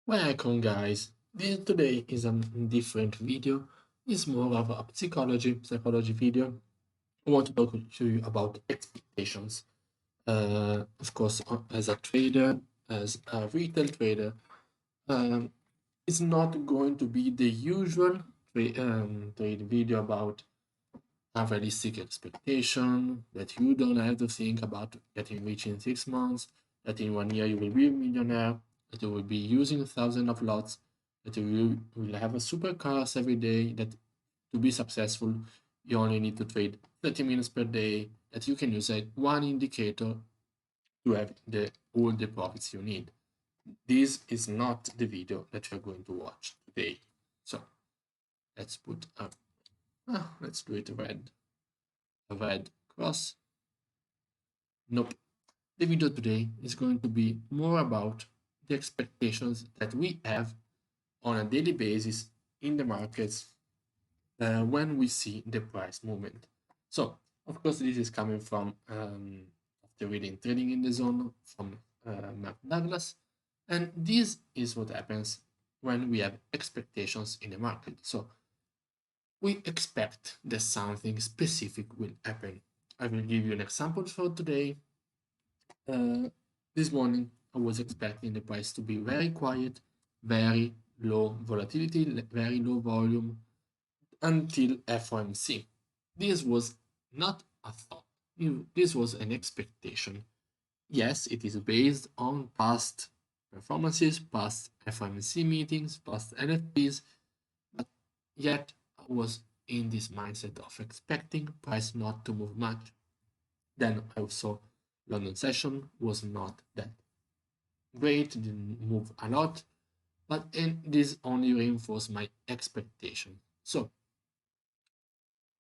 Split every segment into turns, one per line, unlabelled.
Welcome guys. Today is a different video. It's more of a psychology video. I want to talk to you about expectations. Of course, as a trader, as a retail trader, um, it's not going to be the usual trade video about unrealistic expectation that you don't have to think about getting rich in 6 months, that in 1 year you will be a millionaire, that you will be using thousands of lots, that you will have a supercars every day, that to be successful, you only need to trade 30 minutes per day, that you can use one indicator to have all the profits you need. This is not the video that you're going to watch today. So let's put up, let's do it a red cross. Nope. The video today is going to be more about the expectations that we have on a daily basis in the markets when we see the price movement. So, of course, this is coming from the reading Trading in the Zone from Mark Douglas. And this is what happens when we have expectations in the market. So, we expect that something specific will happen. I will give you an example for today. This morning, I was expecting the price to be very quiet, very low volatility, very low volume until FOMC. This was not a thought. This was an expectation. Yes, it is based on past performances, past FOMC meetings, past NFPs, but yet I was in this mindset of expecting price not to move much. Then I saw London session was not that great, didn't move a lot, but this only reinforced my expectation. So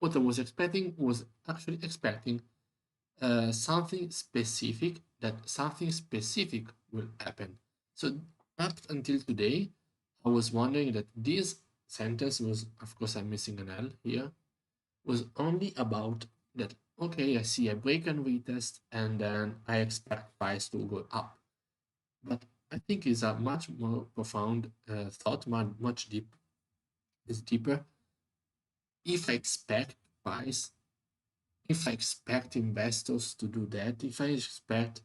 what I was expecting was actually expecting something specific, that something specific will happen. So up until today, I was wondering that this sentence was, of course, I'm missing an L here, was only about that, okay, I see a break and retest, and then I expect price to go up. But I think it's a much more profound thought, much deeper. If I expect price, if I expect investors to do that, if I expect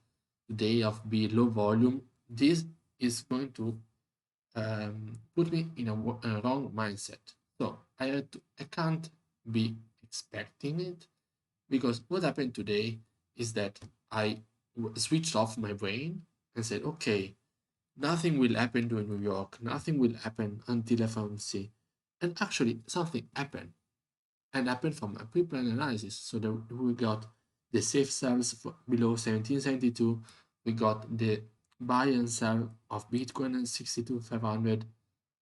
today of be low volume, this is going to put me in a wrong mindset. So I can't be expecting it, because what happened today is that I switched off my brain and said, okay, nothing will happen to New York, nothing will happen until FOMC. And actually, something happened, and happened from a pre-plan analysis. So we got the safe sells below 1772, we got the buy and sell of Bitcoin at 62,500,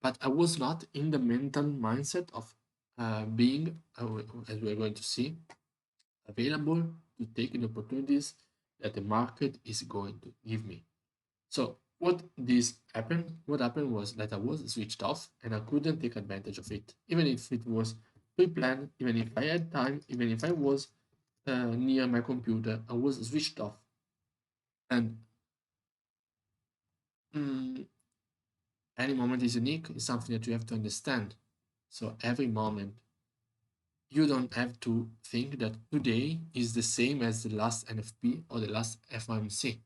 but I was not in the mental mindset of being, as we're going to see, available to take the opportunities that the market is going to give me. So what happened was that I was switched off and I couldn't take advantage of it, even if it was pre-planned, even if I had time, even if I was near my computer, I was switched off. And mm, any moment is unique, is something that you have to understand. So every moment, you don't have to think that today is the same as the last NFP or the last FOMC.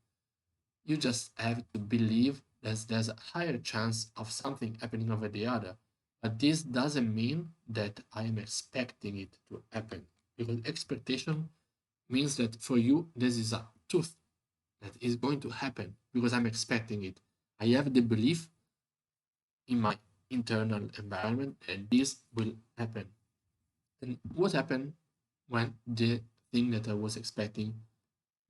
You just have to believe that there's a higher chance of something happening over the other. But this doesn't mean that I am expecting it to happen, because expectation means that for you, this is a truth that is going to happen because I'm expecting it. I have the belief in my internal environment that this will happen. And what happened when the thing that I was expecting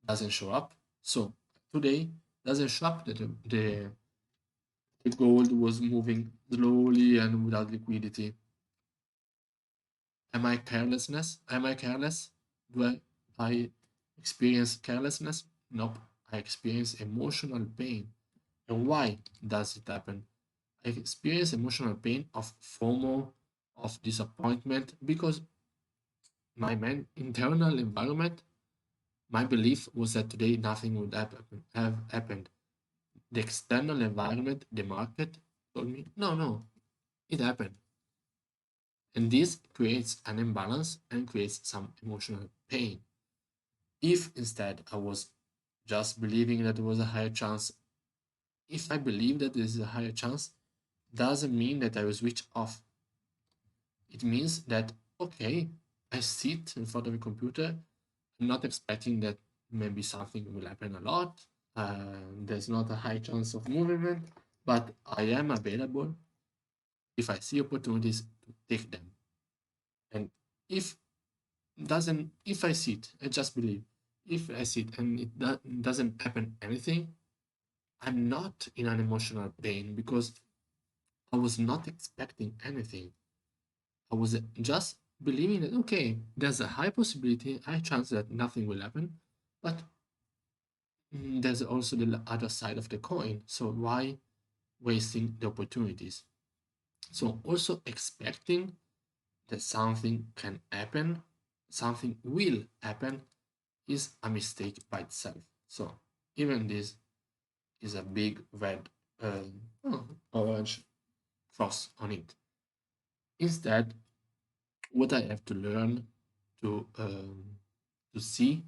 doesn't show up? So today doesn't show up that the gold was moving slowly and without liquidity. Am I carelessness? Am I careless? Do I experience carelessness? Nope. I experience emotional pain. And why does it happen? I experience emotional pain of FOMO, of disappointment, because my internal environment, my belief was that today nothing would have happened. The external environment, the market, told me, no, it happened. And this creates an imbalance and creates some emotional pain. If instead I was just believing that there was a higher chance, if I believe that there is a higher chance, doesn't mean that I will switch off. It means that, okay, I sit in front of a computer, I'm not expecting that maybe something will happen a lot. There's not a high chance of movement, but I am available if I see opportunities to take them. And if if I sit, I just believe, if I sit and doesn't happen anything, I'm not in an emotional pain because I was not expecting anything. I was just believing that, okay, there's a high possibility, high chance that nothing will happen, but there's also the other side of the coin. So why wasting the opportunities? So also expecting that something can happen, something will happen, is a mistake by itself. So even this is a big red orange cross on it. Instead, what I have to learn to see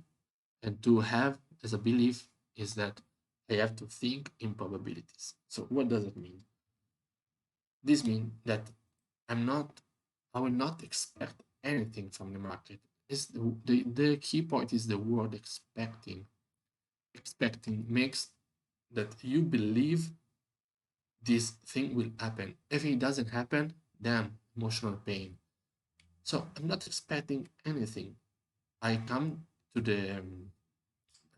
and to have as a belief is that I have to think in probabilities. So what does it mean? This means that I will not expect anything from the market. Is the key point is the word expecting. Expecting makes that you believe this thing will happen. If it doesn't happen, damn, emotional pain. So I'm not expecting anything. I come to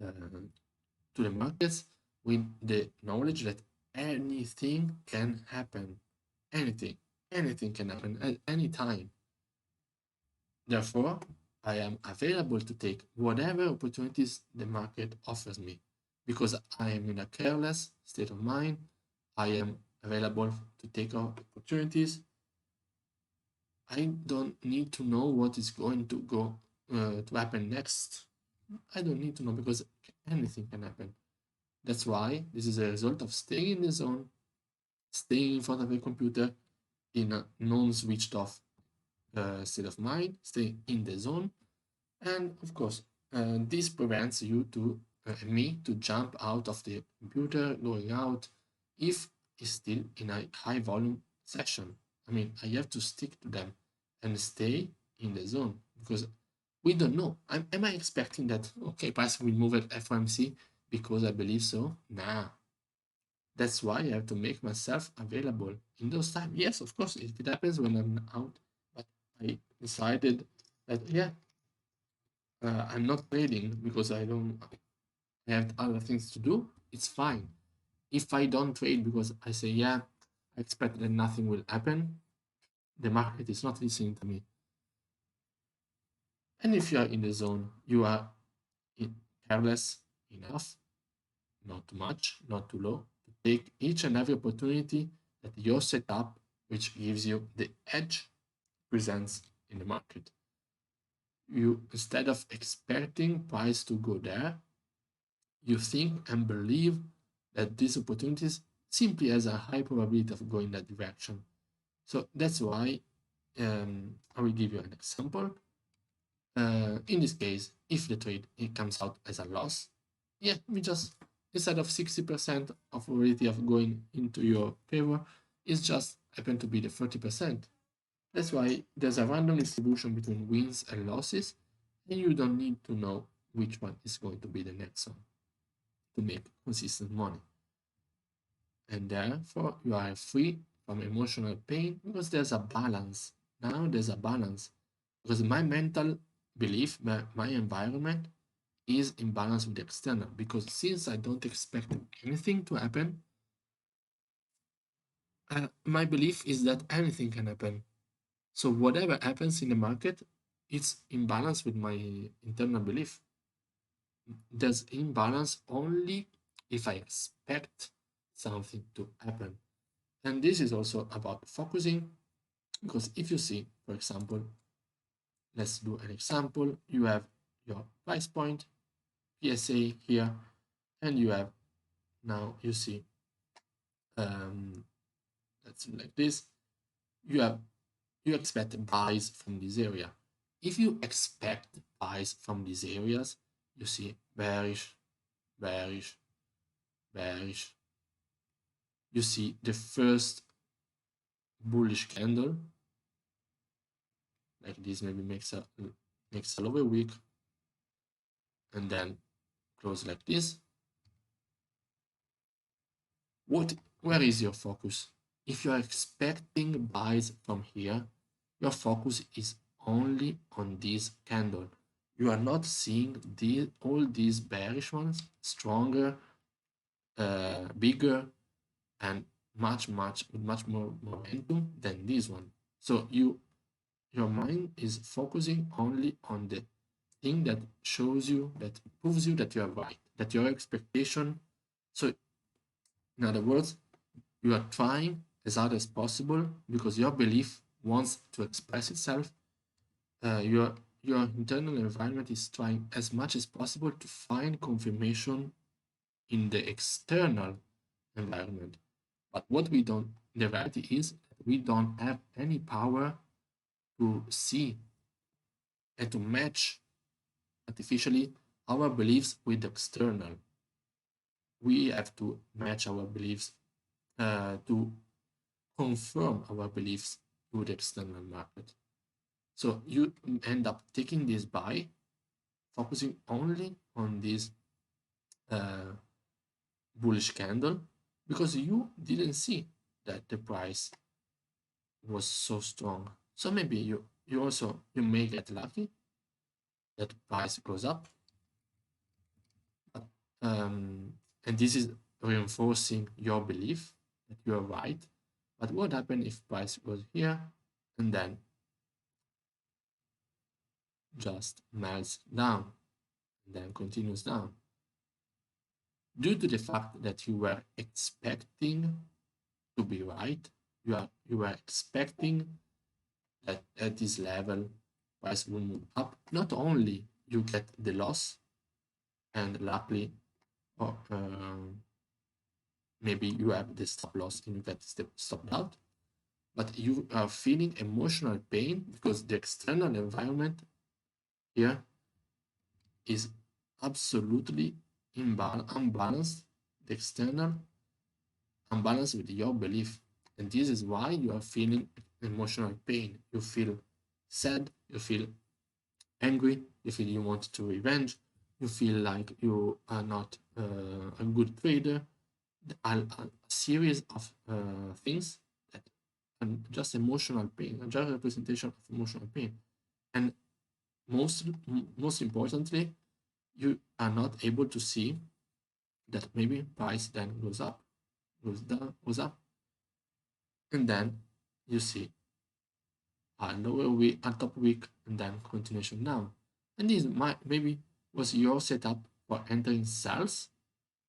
uh, the markets with the knowledge that anything can happen. Anything, anything can happen at any time. Therefore, I am available to take whatever opportunities the market offers me because I am in a careless state of mind. I am available to take opportunities. I don't need to know what is going to go to happen next. I don't need to know because anything can happen. That's why this is a result of staying in the zone, staying in front of a computer in a non-switched off state of mind, stay in the zone. And of course, this prevents you to me to jump out of the computer, going out, if it's still in a high volume session. I mean, I have to stick to them and stay in the zone because we don't know. Am I expecting that, okay, price will move at FOMC because I believe so? Nah. That's why I have to make myself available in those times. Yes, of course, if it happens when I'm out, but I decided that, yeah, I'm not trading because I have other things to do. It's fine. If I don't trade because I say, yeah, I expect that nothing will happen, the market is not listening to me. And if you are in the zone, you are careless enough, not too much, not too low, to take each and every opportunity that your setup, which gives you the edge, presents in the market. You, instead of expecting price to go there, you think and believe that these opportunities simply has a high probability of going that direction. So that's why I will give you an example. In this case, if the trade it comes out as a loss, yeah, we just, instead of 60% of probability of going into your favor, it's just happen to be the 30%. That's why there's a random distribution between wins and losses, and you don't need to know which one is going to be the next one to make consistent money. And therefore, you are free from emotional pain because there's a balance. Now there's a balance because my mental belief, my environment is in balance with the external. Because since I don't expect anything to happen, my belief is that anything can happen. So whatever happens in the market, it's in balance with my internal belief. There's imbalance only if I expect something to happen. And this is also about focusing, because if you see, for example, let's do an example. You have your price point, PSA here, and you have, now you see, let's do like this. You expect buys from this area. If you expect buys from these areas, you see bearish, bearish, bearish. You see the first bullish candle like this, maybe makes a lower wick and then close like this. Where is your focus? If you are expecting buys from here, your focus is only on this candle. You are not seeing all these bearish ones stronger, bigger, and much more momentum than this one. So your mind is focusing only on the thing that shows you, that proves you that you are right, that your expectation. So in other words, you are trying as hard as possible because your belief wants to express itself. Your internal environment is trying as much as possible to find confirmation in the external environment. But what we don't, the reality is that we don't have any power to see and to match artificially our beliefs with the external. We have to match our beliefs to confirm our beliefs to the external market. So you end up taking this buy, focusing only on this bullish candle because you didn't see that the price was so strong. So maybe you may get lucky that price goes up, and this is reinforcing your belief that you are right. But what happens if price goes here and then just melts down and then continues down? Due to the fact that you were expecting to be right, you were expecting that at this level price will move up. Not only you get the loss, and luckily, or maybe you have the stop loss and you get the stop out, but you are feeling emotional pain because the external environment here is absolutely unbalanced. The external unbalanced with your belief, and this is why you are feeling emotional pain. You feel sad, you feel angry, you feel you want to revenge, you feel like you are not a good trader. A series of things that, and just emotional pain, and just representation of emotional pain. And most importantly, you are not able to see that maybe price then goes up, goes down, goes up, and then you see a lower week, a top week, and then continuation down. And this maybe was your setup for entering sales,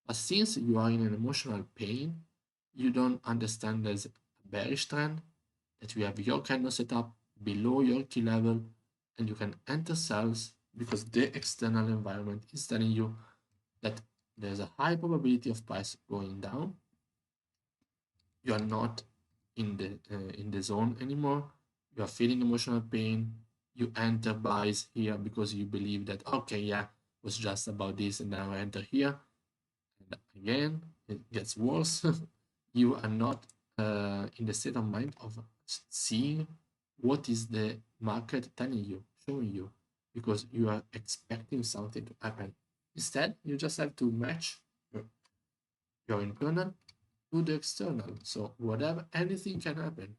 but since you are in an emotional pain, you don't understand there's a bearish trend, that you have your candle setup below your key level, and you can enter sales because the external environment is telling you that there's a high probability of price going down. You are not in the zone anymore. You are feeling emotional pain. You enter buys here because you believe that, okay, yeah, it was just about this, and now I enter here. And again, it gets worse. You are not in the state of mind of seeing what is the market telling you, showing you, because you are expecting something to happen. Instead, you just have to match your internal to the external. So whatever, anything can happen.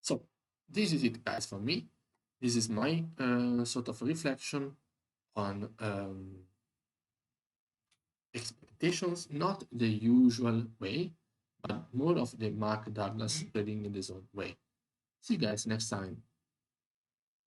So this is it, guys, for me. This is my sort of reflection on expectations, not the usual way, but more of the Mark Douglas trading in the zone way. See you guys next time.